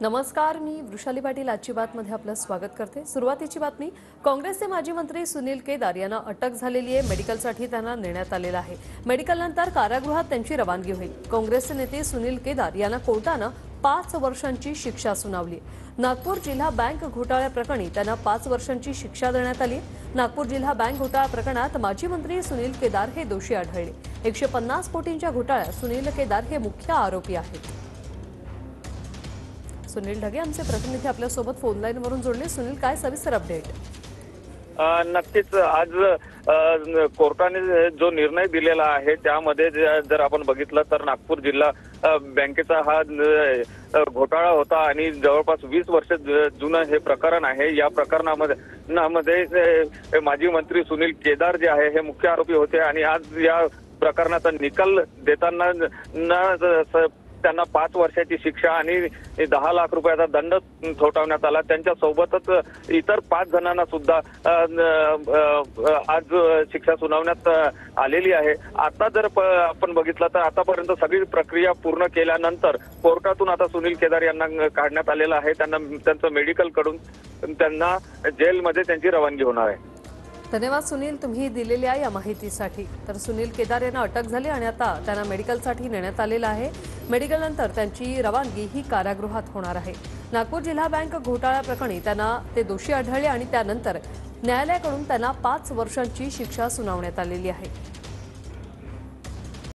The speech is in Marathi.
नमस्कार, मी वृषाली पाटील आजची बातमध्ये आपलं स्वागत करते। सुरुवातीची बातमी, काँग्रेसचे माजी मंत्री सुनील केदार यांना अटक झालेली आहे। मेडिकलसाठी त्यांना नेण्यात आलेलं आहे। मेडिकलनंतर कारागृहात त्यांची रवानगी होईल। काँग्रेसचे नेते सुनील केदार यांना कोर्टानं 5 वर्षांची शिक्षा सुनावली। नागपूर जिल्हा बँक घोटाळ्याप्रकरणी त्यांना 5 वर्षांची शिक्षा देण्यात आली। नागपूर जिल्हा बँक घोटाळा प्रकरणात माजी मंत्री सुनील केदार हे दोषी आढळले। 150 कोटींच्या घोटाळ्यात सुनील केदार हे मुख्य आरोपी आहेत। सुनील ढगे आमचे प्रतिनिधी आपल्या सोबत फोन लाईन वरून जोडले। सुनील, काय सविस्तर अपडेट? नक्कीच आज कोर्टाने जो निर्णय दिलेला आहे त्यामध्ये जर आपण बघितलं तर नागपूर जिल्हा बँकेचा हा घोटाळा होता आणि जवळपास 20 वर्ष जुनं हे प्रकरण आहे। या प्रकरणामध्ये माजी मंत्री सुनील केदार जे आहे हे मुख्य आरोपी होते आणि आज या प्रकरणाचा निकाल देताना त्यांना 5 वर्षाची शिक्षा आणि 10 लाख रुपयाचा दंड ठोठावण्यात आला। त्यांच्या सोबतच इतर 5 जणांना सुद्धा आज शिक्षा सुनावण्यात आलेली आहे। आता जर आपण बघितलं तर आतापर्यंत सगळी प्रक्रिया पूर्ण केल्यानंतर कोर्टातून आता सुनील केदार यांना काढण्यात आलेलं आहे। त्यांचं मेडिकल कडून त्यांना जेलमध्ये त्यांची रवानगी होणार आहे। धन्यवाद सुनील, तुम्ही दिलेल्या या माहितीसाठी। तर सुनील केदार यांना अटक झाली आणि आता त्यांना मेडिकलसाठी नेण्यात आलेलं आहे। मेडिकलनंतर त्यांची रवानगी ही कारागृहात होणार आहे। नागपूर जिल्हा बँक घोटाळा प्रकरणी त्यांना ते दोषी आढळले आणि त्यानंतर न्यायालयाकडून त्यांना 5 वर्षांची शिक्षा सुनावण्यात आलेली आहे।